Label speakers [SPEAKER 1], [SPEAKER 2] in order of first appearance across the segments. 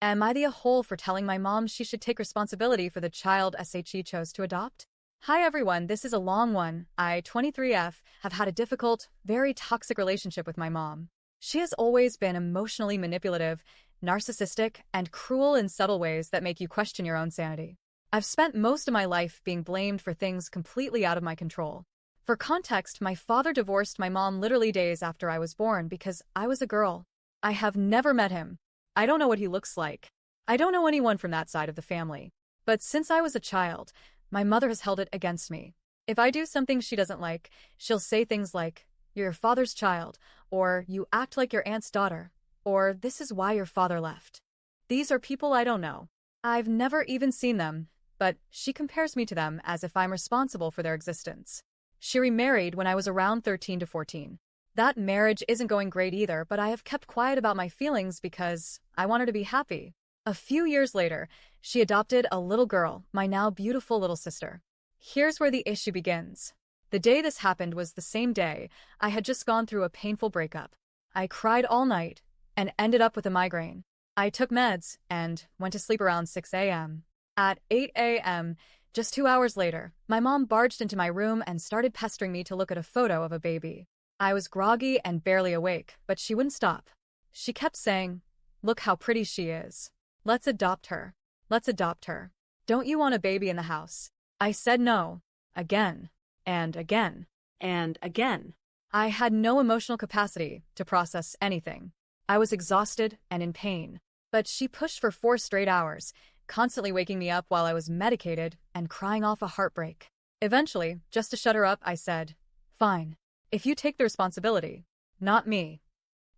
[SPEAKER 1] Am I the a-hole for telling my mom she should take responsibility for the child she chose to adopt? Hi everyone, this is a long one. I, 23F, have had a difficult, very toxic relationship with my mom. She has always been emotionally manipulative, narcissistic, and cruel in subtle ways that make you question your own sanity. I've spent most of my life being blamed for things completely out of my control. For context, my father divorced my mom literally days after I was born because I was a girl. I have never met him. I don't know what he looks like. I don't know anyone from that side of the family. But since I was a child, my mother has held it against me. If I do something she doesn't like, she'll say things like, "You're your father's child," or "You act like your aunt's daughter," or "This is why your father left." These are people I don't know. I've never even seen them, but she compares me to them as if I'm responsible for their existence. She remarried when I was around 13 to 14. That marriage isn't going great either, but I have kept quiet about my feelings because I want her to be happy. A few years later, she adopted a little girl, my now beautiful little sister. Here's where the issue begins. The day this happened was the same day I had just gone through a painful breakup. I cried all night and ended up with a migraine. I took meds and went to sleep around 6 a.m. At 8 a.m., just 2 hours later, my mom barged into my room and started pestering me to look at a photo of a baby. I was groggy and barely awake, but she wouldn't stop. She kept saying, "Look how pretty she is. Let's adopt her. Let's adopt her. Don't you want a baby in the house?" I said no. Again. And again. And again. I had no emotional capacity to process anything. I was exhausted and in pain. But she pushed for 4 straight hours, constantly waking me up while I was medicated and crying off a heartbreak. Eventually, just to shut her up, I said, "Fine. If you take the responsibility, not me."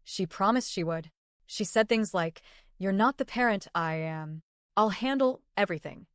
[SPEAKER 1] She promised she would. She said things like, "You're not the parent I am. I'll handle everything."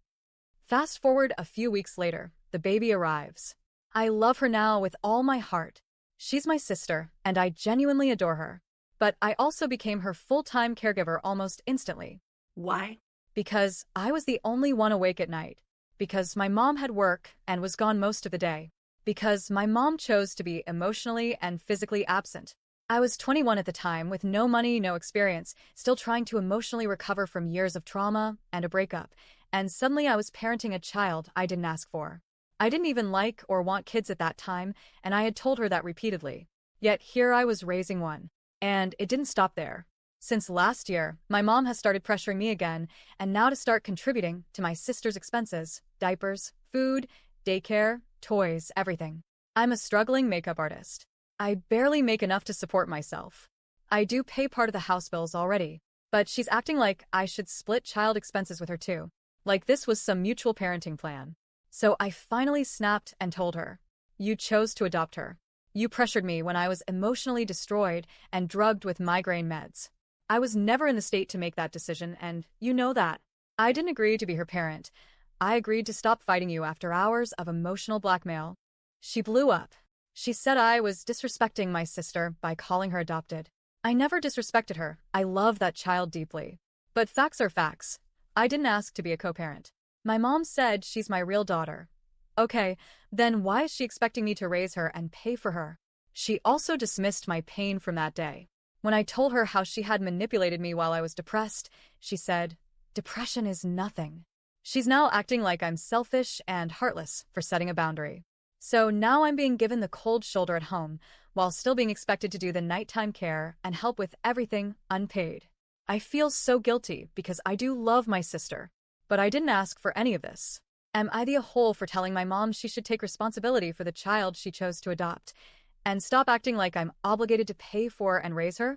[SPEAKER 1] Fast forward a few weeks later, the baby arrives. I love her now with all my heart. She's my sister, and I genuinely adore her. But I also became her full-time caregiver almost instantly.
[SPEAKER 2] Why?
[SPEAKER 1] Because I was the only one awake at night. Because my mom had work and was gone most of the day. Because my mom chose to be emotionally and physically absent. I was 21 at the time with no money, no experience, still trying to emotionally recover from years of trauma and a breakup, and suddenly I was parenting a child I didn't ask for. I didn't even like or want kids at that time, and I had told her that repeatedly. Yet here I was raising one. And it didn't stop there. Since last year, my mom has started pressuring me again, and now to start contributing to my sister's expenses, diapers, food, daycare, toys, everything. I'm a struggling makeup artist. I barely make enough to support myself. I do pay part of the house bills already, but she's acting like I should split child expenses with her too. Like this was some mutual parenting plan. So I finally snapped and told her, "You chose to adopt her. You pressured me when I was emotionally destroyed and drugged with migraine meds. I was never in the state to make that decision, and you know that. I didn't agree to be her parent. I agreed to stop fighting you after hours of emotional blackmail." She blew up. She said I was disrespecting my sister by calling her adopted. I never disrespected her. I love that child deeply. But facts are facts. I didn't ask to be a co-parent. My mom said she's my real daughter. Okay, then why is she expecting me to raise her and pay for her? She also dismissed my pain from that day. When I told her how she had manipulated me while I was depressed, she said, "Depression is nothing." She's now acting like I'm selfish and heartless for setting a boundary. So now I'm being given the cold shoulder at home, while still being expected to do the nighttime care and help with everything unpaid. I feel so guilty because I do love my sister, but I didn't ask for any of this. Am I the a-hole for telling my mom she should take responsibility for the child she chose to adopt, and stop acting like I'm obligated to pay for and raise her?